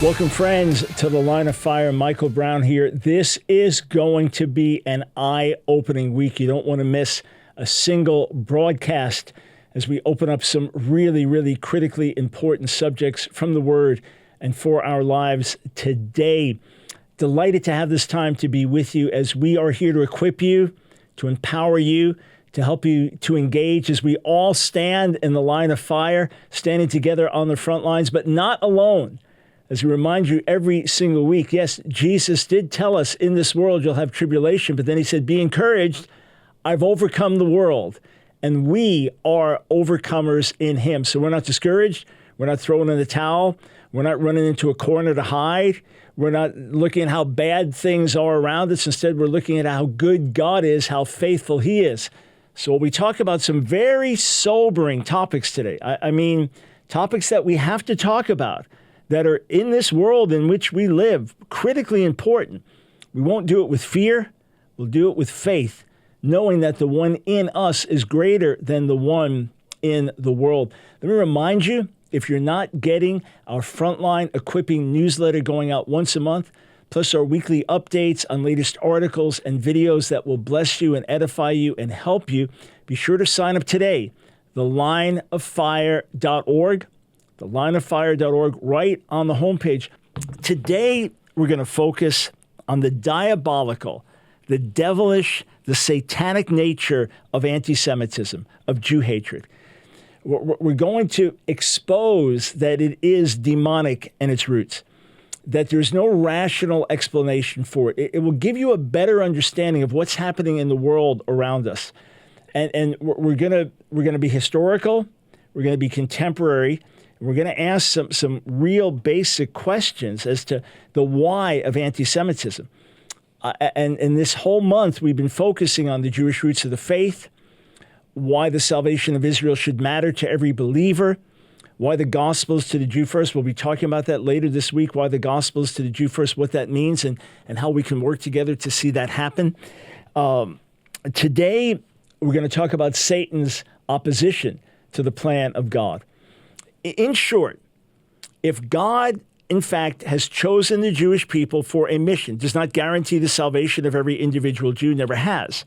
Welcome, friends, to The Line of Fire. Michael Brown here. This is going to be an eye-opening week. You don't want to miss a single broadcast as we open up some really, really critically important subjects from the Word and for our lives today. Delighted to have this time to be with you as we are here to equip you, to empower you, to help you to engage as we all stand in the line of fire, standing together on the front lines, but not alone. As we remind you every single week, yes, Jesus did tell us in this world you'll have tribulation, but then he said, be encouraged, I've overcome the world. And we are overcomers in him. So we're not discouraged. We're not throwing in the towel. We're not running into a corner to hide. We're not looking at how bad things are around us. Instead, we're looking at how good God is, how faithful he is. So we talk about some very sobering topics today. I mean, topics that we have to talk about, that are in this world in which we live, critically important. We won't do it with fear. We'll do it with faith, knowing that the one in us is greater than the one in the world. Let me remind you, if you're not getting our Frontline Equipping newsletter going out once a month, plus our weekly updates on latest articles and videos that will bless you and edify you and help you, be sure to sign up today, thelineoffire.org. thelineoffire.org, right on the homepage. Today, we're going to focus on the diabolical, the devilish, the satanic nature of anti-Semitism, of Jew hatred. We're going to expose that it is demonic in its roots, that there's no rational explanation for it. It will give you a better understanding of what's happening in the world around us. And we're going to be historical, we're going to be contemporary. We're going to ask some real basic questions as to the why of anti-Semitism. And this whole month, we've been focusing on the Jewish roots of the faith, why the salvation of Israel should matter to every believer, why the gospel is to the Jew first. We'll be talking about that later this week, why the gospel is to the Jew first, what that means, and how we can work together to see that happen. Today, we're going to talk about Satan's opposition to the plan of God. In short, if God, in fact, has chosen the Jewish people for a mission, does not guarantee the salvation of every individual Jew, never has.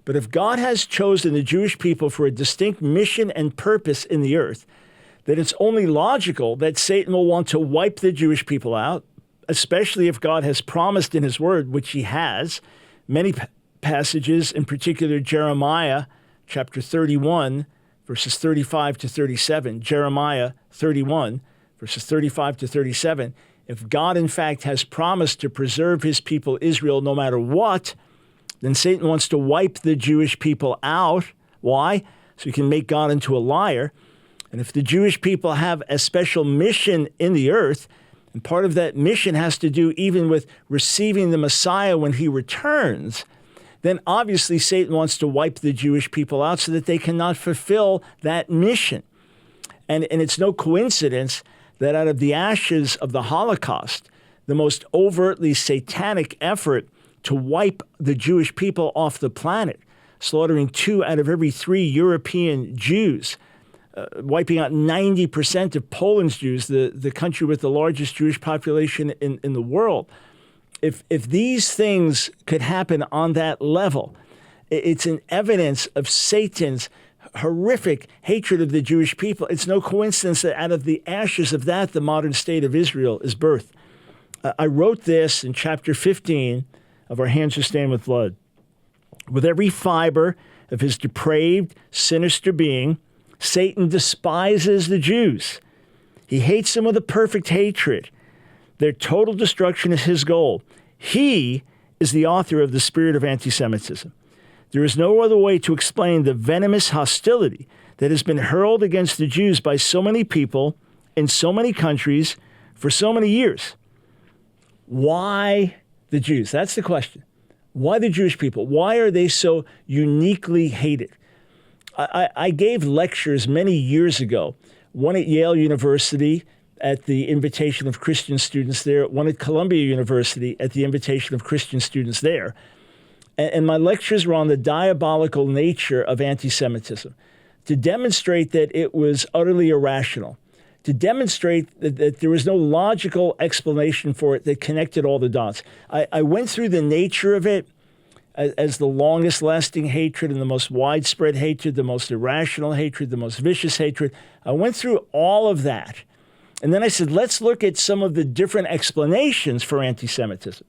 But if God has chosen the Jewish people for a distinct mission and purpose in the earth, then it's only logical that Satan will want to wipe the Jewish people out, especially if God has promised in his word, which he has. Many passages, in particular Jeremiah chapter 31, verses 35 to 37, Jeremiah 31, verses 35 to 37. If God, in fact, has promised to preserve his people Israel no matter what, then Satan wants to wipe the Jewish people out. Why? So he can make God into a liar. And if the Jewish people have a special mission in the earth, and part of that mission has to do even with receiving the Messiah when he returns, then obviously Satan wants to wipe the Jewish people out so that they cannot fulfill that mission. And it's no coincidence that out of the ashes of the Holocaust, the most overtly satanic effort to wipe the Jewish people off the planet, slaughtering 2 out of every 3 European Jews, wiping out 90% of Poland's Jews, the country with the largest Jewish population in the world. If these things could happen on that level, it's an evidence of Satan's horrific hatred of the Jewish people. It's no coincidence that out of the ashes of that, the modern state of Israel is birthed. I wrote this in chapter 15 of Our Hands Are Stained with Blood. With every fiber of his depraved, sinister being, Satan despises the Jews. He hates them with a perfect hatred. Their total destruction is his goal. He is the author of the spirit of anti-Semitism. There is no other way to explain the venomous hostility that has been hurled against the Jews by so many people in so many countries for so many years. Why the Jews? That's the question. Why the Jewish people? Why are they so uniquely hated? I gave lectures many years ago, one at Yale University at the invitation of Christian students there, one at Columbia University at the invitation of Christian students there. And my lectures were on the diabolical nature of anti-Semitism, to demonstrate that it was utterly irrational, to demonstrate that there was no logical explanation for it that connected all the dots. I went through the nature of it as the longest lasting hatred and the most widespread hatred, the most irrational hatred, the most vicious hatred. I went through all of that. And then I said, let's look at some of the different explanations for anti-Semitism.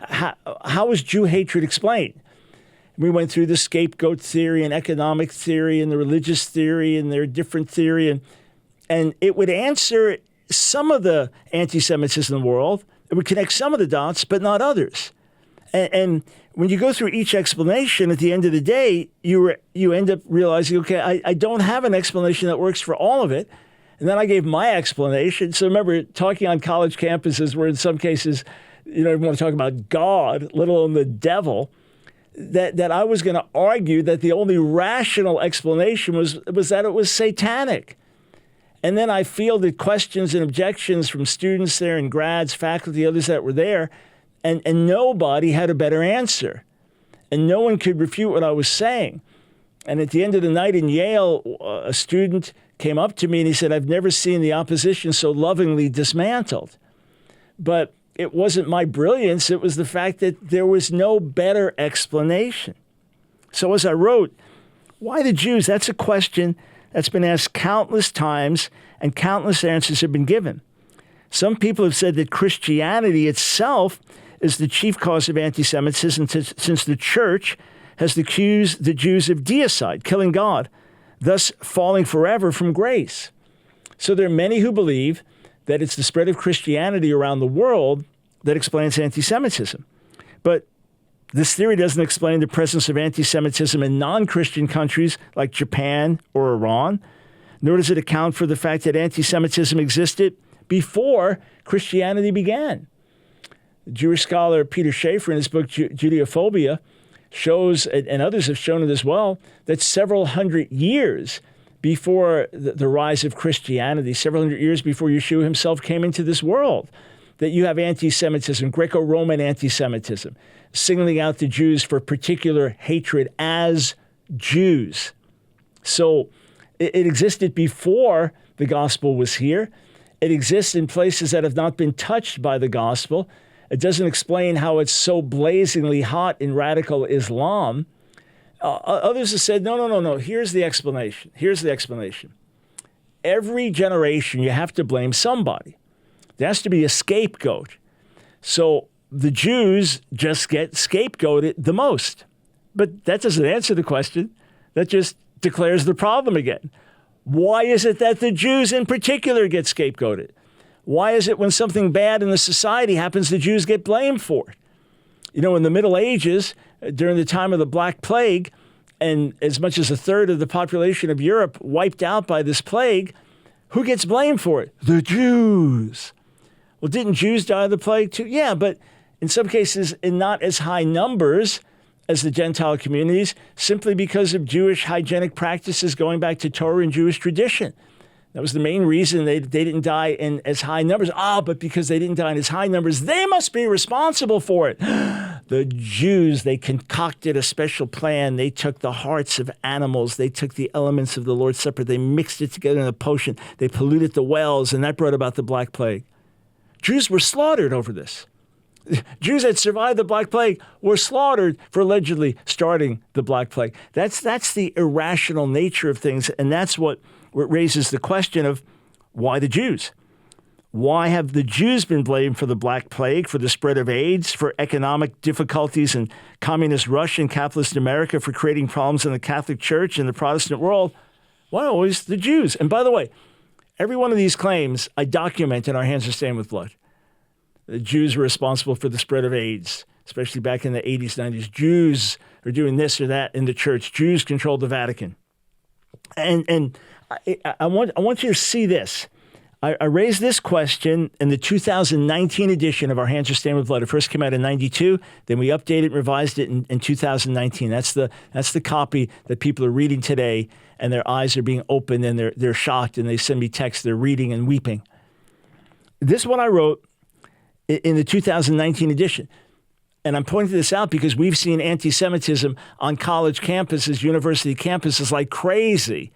How is Jew hatred explained? We went through the scapegoat theory and economic theory and the religious theory and their different theory. And it would answer some of the anti-Semitism in the world. It would connect some of the dots, but not others. And when you go through each explanation, at the end of the day, you end up realizing, okay, I don't have an explanation that works for all of it. And then I gave my explanation. So remember, talking on college campuses where in some cases, you don't even want to talk about God, let alone the devil, that I was going to argue that the only rational explanation was that it was satanic. And then I fielded questions and objections from students there and grads, faculty, others that were there, and nobody had a better answer. And no one could refute what I was saying. And at the end of the night in Yale, a student came up to me and he said, I've never seen the opposition so lovingly dismantled. But it wasn't my brilliance. It was the fact that there was no better explanation. So as I wrote, why the Jews? That's a question that's been asked countless times and countless answers have been given. Some people have said that Christianity itself is the chief cause of anti-Semitism since the church has accused the Jews of deicide, killing God, thus falling forever from grace. So there are many who believe that it's the spread of Christianity around the world that explains anti-Semitism. But this theory doesn't explain the presence of anti-Semitism in non-Christian countries like Japan or Iran, nor does it account for the fact that anti-Semitism existed before Christianity began. The Jewish scholar Peter Schaeffer, in his book Judeophobia, shows, and others have shown it as well, that several hundred years before the rise of Christianity, several hundred years before Yeshua himself came into this world, that you have anti-Semitism, Greco-Roman anti-Semitism, singling out the Jews for particular hatred as Jews. So it existed before the gospel was here. It exists in places that have not been touched by the gospel. It doesn't explain how it's so blazingly hot in radical Islam. Others have said, no. Here's the explanation. Every generation, you have to blame somebody. There has to be a scapegoat. So the Jews just get scapegoated the most. But that doesn't answer the question. That just declares the problem again. Why is it that the Jews in particular get scapegoated? Why is it when something bad in the society happens, the Jews get blamed for it? You know, in the Middle Ages, during the time of the Black Plague, and as much as a third of the population of Europe wiped out by this plague, who gets blamed for it? The Jews. Well, didn't Jews die of the plague too? Yeah, but in some cases in not as high numbers as the Gentile communities, simply because of Jewish hygienic practices going back to Torah and Jewish tradition. That was the main reason they didn't die in as high numbers. But because they didn't die in as high numbers, they must be responsible for it. The Jews, they concocted a special plan. They took the hearts of animals. They took the elements of the Lord's Supper. They mixed it together in a potion. They polluted the wells, and that brought about the Black Plague. Jews were slaughtered over this. Jews that survived the Black Plague were slaughtered for allegedly starting the Black Plague. That's the irrational nature of things, and that's what raises the question of why the Jews? Why have the Jews been blamed for the Black Plague, for the spread of AIDS, for economic difficulties in communist Russia and capitalist America, for creating problems in the Catholic Church and the Protestant world? Why always the Jews? And by the way, every one of these claims I document in Our Hands Are Stained with Blood. The Jews were responsible for the spread of AIDS, especially back in the 80s, 90s. Jews are doing this or that in the church. Jews control the Vatican. And I want you to see this. I raised this question in the 2019 edition of Our Hands Are Stained with Blood. It first came out in 92. Then we updated and revised it in 2019. That's the copy that people are reading today, and their eyes are being opened, and they're shocked, and they send me texts. They're reading and weeping. This is what I wrote in the 2019 edition. And I'm pointing this out because we've seen anti-Semitism on college campuses, university campuses like crazy.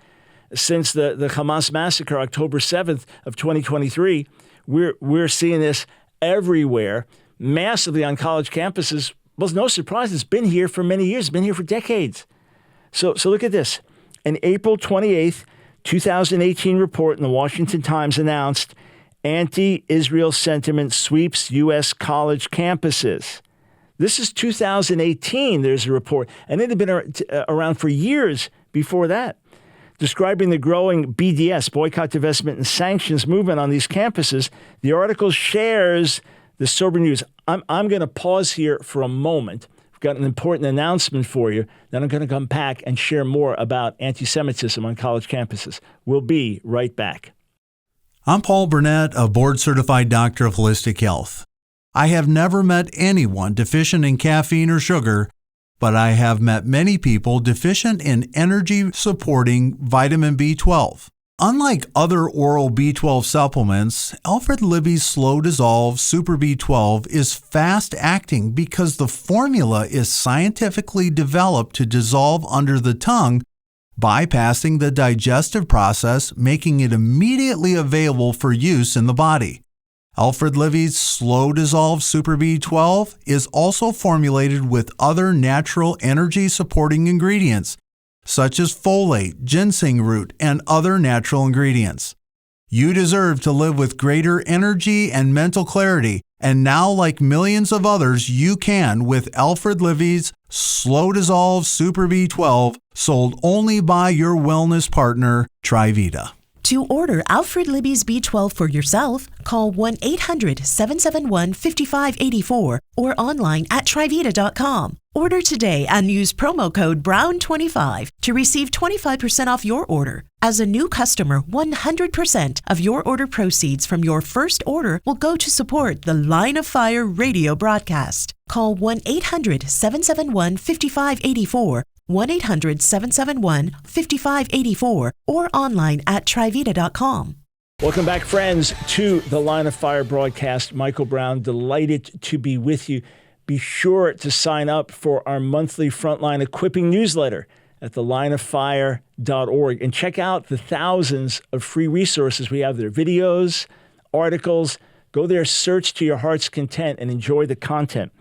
since the Hamas massacre, October 7th of 2023, we're seeing this everywhere, massively on college campuses. Well, it's no surprise. It's been here for many years. It's been here for decades. So look at this. An April 28th, 2018 report in the Washington Times announced anti-Israel sentiment sweeps U.S. college campuses. This is 2018, there's a report, and it had been around for years before that. Describing the growing BDS, boycott, divestment, and sanctions movement on these campuses, the article shares the sober news. I'm going to pause here for a moment. I've got an important announcement for you. Then I'm going to come back and share more about anti-Semitism on college campuses. We'll be right back. I'm Paul Burnett, a board-certified doctor of holistic health. I have never met anyone deficient in caffeine or sugar, but I have met many people deficient in energy-supporting vitamin B12. Unlike other oral B12 supplements, Alfred Libby's slow-dissolve Super B12 is fast-acting because the formula is scientifically developed to dissolve under the tongue, bypassing the digestive process, making it immediately available for use in the body. Alfred Livy's Slow Dissolve Super B12 is also formulated with other natural energy-supporting ingredients, such as folate, ginseng root, and other natural ingredients. You deserve to live with greater energy and mental clarity, and now, like millions of others, you can with Alfred Livy's Slow Dissolve Super B12, sold only by your wellness partner, Trivita. To order Alfred Libby's B12 for yourself, call 1-800-771-5584 or online at Trivita.com. Order today and use promo code BROWN25 to receive 25% off your order. As a new customer, 100% of your order proceeds from your first order will go to support the Line of Fire radio broadcast. Call 1-800-771-5584, 1-800-771-5584, or online at Trivita.com. Welcome back, friends, to the Line of Fire broadcast. Michael Brown, delighted to be with you. Be sure to sign up for our monthly Frontline Equipping newsletter at thelineoffire.org and check out the thousands of free resources we have there. Videos, articles. Go there, search to your heart's content, and enjoy the content.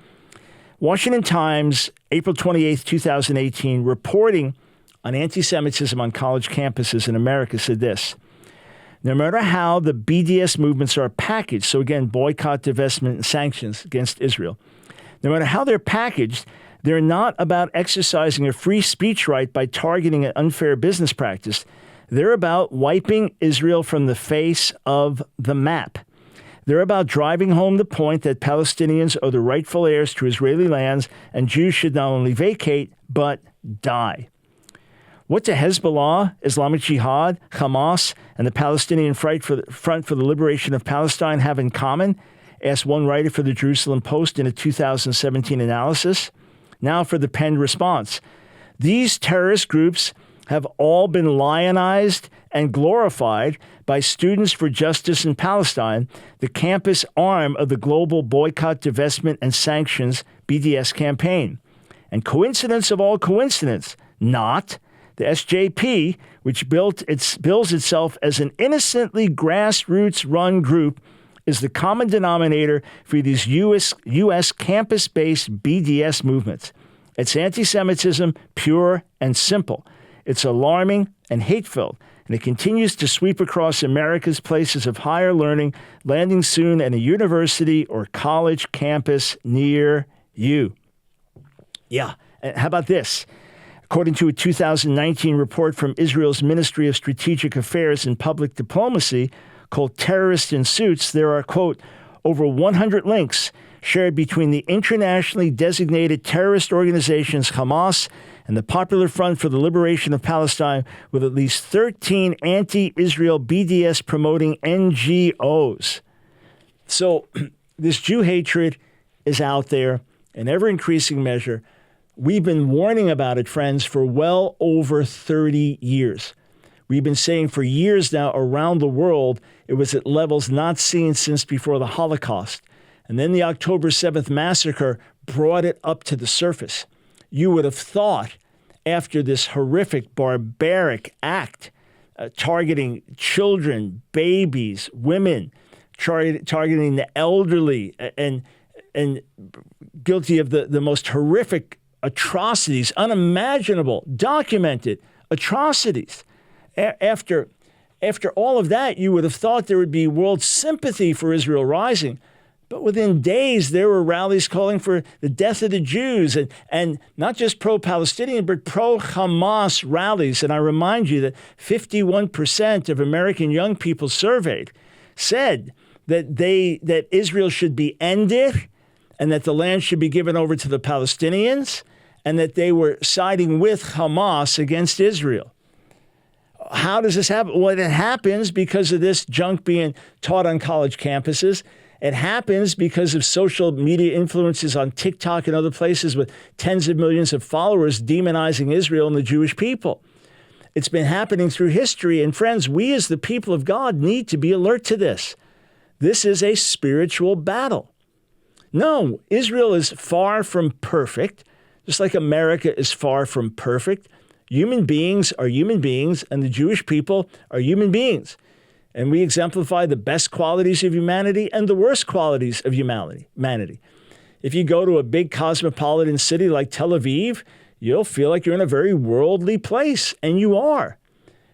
Washington Times, April 28th, 2018, reporting on anti-Semitism on college campuses in America said this: no matter how the BDS movements are packaged, so again, boycott, divestment, and sanctions against Israel, no matter how they're packaged, they're not about exercising a free speech right by targeting an unfair business practice. They're about wiping Israel from the face of the map. They're about driving home the point that Palestinians are the rightful heirs to Israeli lands and Jews should not only vacate, but die. What do Hezbollah, Islamic Jihad, Hamas, and the Palestinian Front for the Liberation of Palestine have in common? Asked one writer for the Jerusalem Post in a 2017 analysis. Now for the penned response. These terrorist groups have all been lionized and glorified by Students for Justice in Palestine, the campus arm of the global boycott, divestment, and sanctions BDS campaign. And coincidence of all coincidence, not, the SJP, which bills itself as an innocently grassroots-run group, is the common denominator for these U.S. campus-based BDS movements. It's anti-Semitism, pure and simple. It's alarming and hate-filled, and it continues to sweep across America's places of higher learning, landing soon at a university or college campus near you. Yeah, and how about this? According to a 2019 report from Israel's Ministry of Strategic Affairs and Public Diplomacy called Terrorists in Suits, there are, quote, over 100 links shared between the internationally designated terrorist organizations Hamas and the Popular Front for the Liberation of Palestine, with at least 13 anti-Israel BDS promoting NGOs. So this Jew hatred is out there in ever-increasing measure. We've been warning about it, friends, for well over 30 years. We've been saying for years now around the world it was at levels not seen since before the Holocaust. And then the October 7th massacre brought it up to the surface. You would have thought after this horrific, barbaric act targeting children, babies, women, targeting the elderly, and guilty of the most horrific atrocities, unimaginable, documented atrocities. After all of that, you would have thought there would be world sympathy for Israel rising. But within days, there were rallies calling for the death of the Jews, and not just pro-Palestinian, but pro-Hamas rallies. And I remind you that 51% of American young people surveyed said that Israel should be ended and that the land should be given over to the Palestinians, and that they were siding with Hamas against Israel. How does this happen? Well, it happens because of this junk being taught on college campuses. It happens because of social media influences on TikTok and other places with tens of millions of followers demonizing Israel and the Jewish people. It's been happening through history. And friends, we as the people of God need to be alert to this. This is a spiritual battle. No, Israel is far from perfect, just like America is far from perfect. Human beings are human beings, and the Jewish people are human beings. And we exemplify the best qualities of humanity and the worst qualities of humanity. If you go to a big cosmopolitan city like Tel Aviv, you'll feel like you're in a very worldly place, and you are.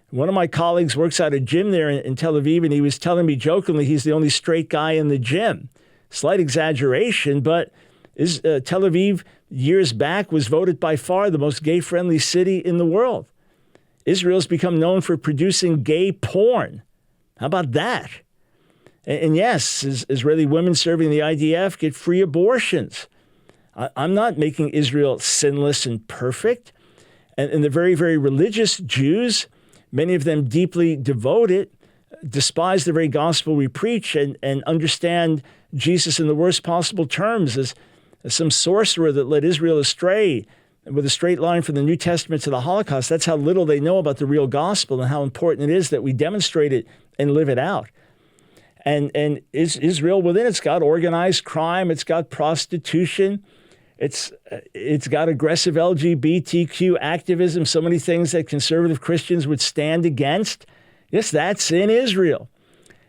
One of my colleagues works at a gym there in Tel Aviv, and he was telling me jokingly he's the only straight guy in the gym. Slight exaggeration, but Tel Aviv years back was voted by far the most gay-friendly city in the world. Israel's become known for producing gay porn. How about that? And yes, Israeli women serving the IDF get free abortions. I'm not making Israel sinless and perfect. And the very, very religious Jews, many of them deeply devoted, despise the very gospel we preach and understand Jesus in the worst possible terms as some sorcerer that led Israel astray with a straight line from the New Testament to the Holocaust. That's how little they know about the real gospel and how important it is that we demonstrate it and live it out. And Israel within it's got organized crime, it's got prostitution, it's got aggressive LGBTQ activism, so many things that conservative Christians would stand against. Yes, that's in Israel.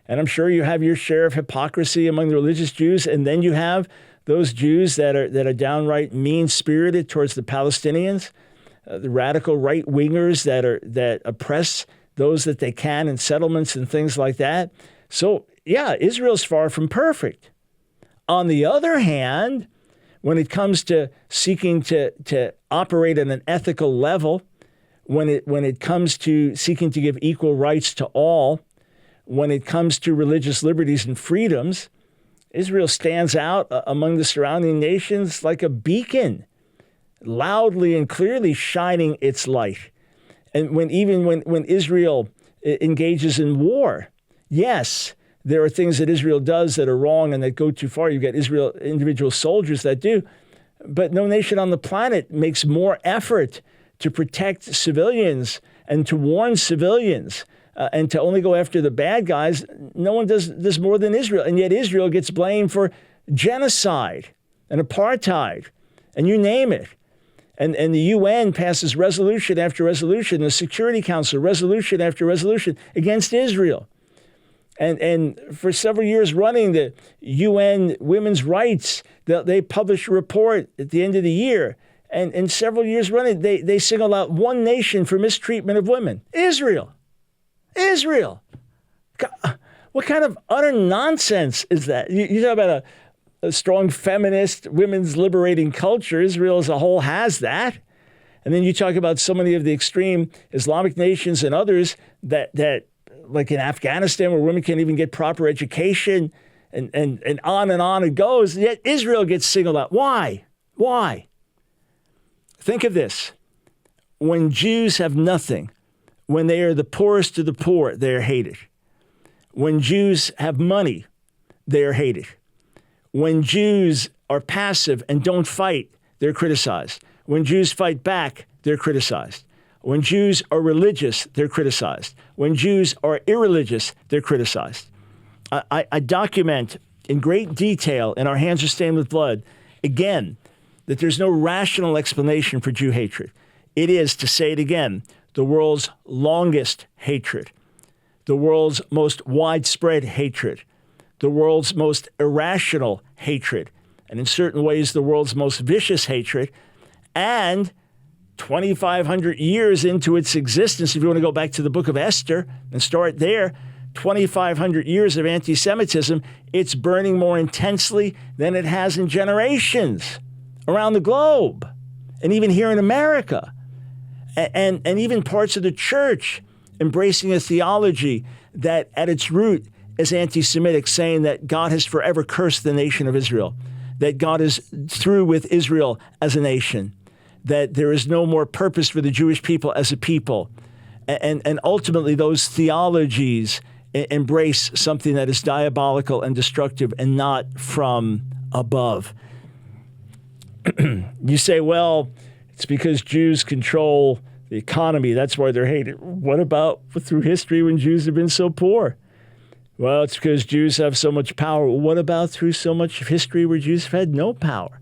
And I'm sure you have your share of hypocrisy among the religious Jews, and then you have those Jews that are downright mean-spirited towards the Palestinians, the radical right-wingers that oppress those that they can in settlements and things like that. So, yeah, Israel's far from perfect. On the other hand, when it comes to seeking to operate at an ethical level, when it comes to seeking to give equal rights to all, when it comes to religious liberties and freedoms, Israel stands out among the surrounding nations like a beacon, loudly and clearly shining its light. And when Israel engages in war, yes, there are things that Israel does that are wrong and that go too far. You've got Israel, individual soldiers that do. But no nation on the planet makes more effort to protect civilians and to warn civilians and to only go after the bad guys. No one does this more than Israel. And yet Israel gets blamed for genocide and apartheid and you name it. And the UN passes resolution after resolution, the Security Council resolution after resolution against Israel. And for several years running, the UN Women's Rights, they publish a report at the end of the year. And several years running, they single out one nation for mistreatment of women. Israel. Israel. What kind of utter nonsense is that? You talk about a strong feminist, women's liberating culture. Israel as a whole has that. And then you talk about so many of the extreme Islamic nations and others that like in Afghanistan, where women can't even get proper education, and on it goes. Yet Israel gets singled out. Why? Why? Think of this. When Jews have nothing, when they are the poorest of the poor, they are hated. When Jews have money, they are hated. When Jews are passive and don't fight, they're criticized. When Jews fight back, they're criticized. When Jews are religious, they're criticized. When Jews are irreligious, they're criticized. I document in great detail in Our Hands Are Stained with Blood, again, that there's no rational explanation for Jew hatred. It is, to say it again, the world's longest hatred, the world's most widespread hatred, the world's most irrational hatred, and in certain ways, the world's most vicious hatred, and 2,500 years into its existence, if you want to go back to the book of Esther and start there, 2,500 years of anti-Semitism, it's burning more intensely than it has in generations around the globe, and even here in America, and even parts of the church embracing a theology that at its root is anti-Semitic, saying that God has forever cursed the nation of Israel, that God is through with Israel as a nation, that there is no more purpose for the Jewish people as a people. And ultimately, those theologies embrace something that is diabolical and destructive and not from above. You say, well, it's because Jews control the economy. That's why they're hated. What about through history when Jews have been so poor? Well, it's because Jews have so much power. What about through so much of history where Jews have had no power?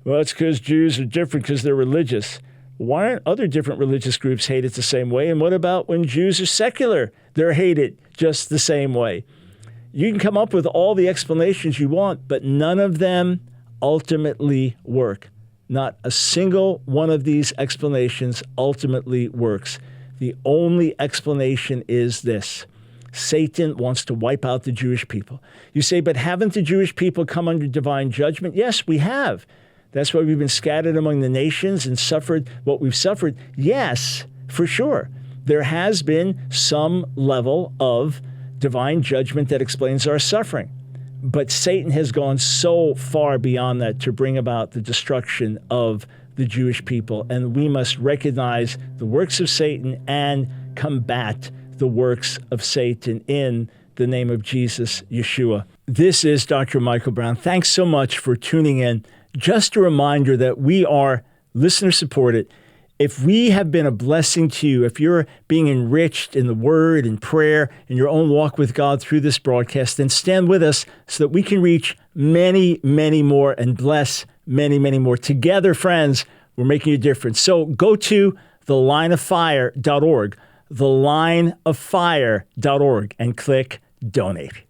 Well, it's because Jews are different because they're religious. Why aren't other different religious groups hated the same way? And what about when Jews are secular? They're hated just the same way. You can come up with all the explanations you want, but none of them ultimately work. Not a single one of these explanations ultimately works. The only explanation is this: Satan wants to wipe out the Jewish people. You say, but haven't the Jewish people come under divine judgment? Yes, we have. That's why we've been scattered among the nations and suffered what we've suffered. Yes, for sure. There has been some level of divine judgment that explains our suffering. But Satan has gone so far beyond that to bring about the destruction of the Jewish people. And we must recognize the works of Satan and combat the works of Satan in the name of Jesus, Yeshua. This is Dr. Michael Brown. Thanks so much for tuning in. Just a reminder that we are listener-supported. If we have been a blessing to you, if you're being enriched in the word and prayer in your own walk with God through this broadcast, then stand with us so that we can reach many, many more and bless many, many more. Together, friends, we're making a difference. So go to thelineoffire.org, thelineoffire.org, and click donate.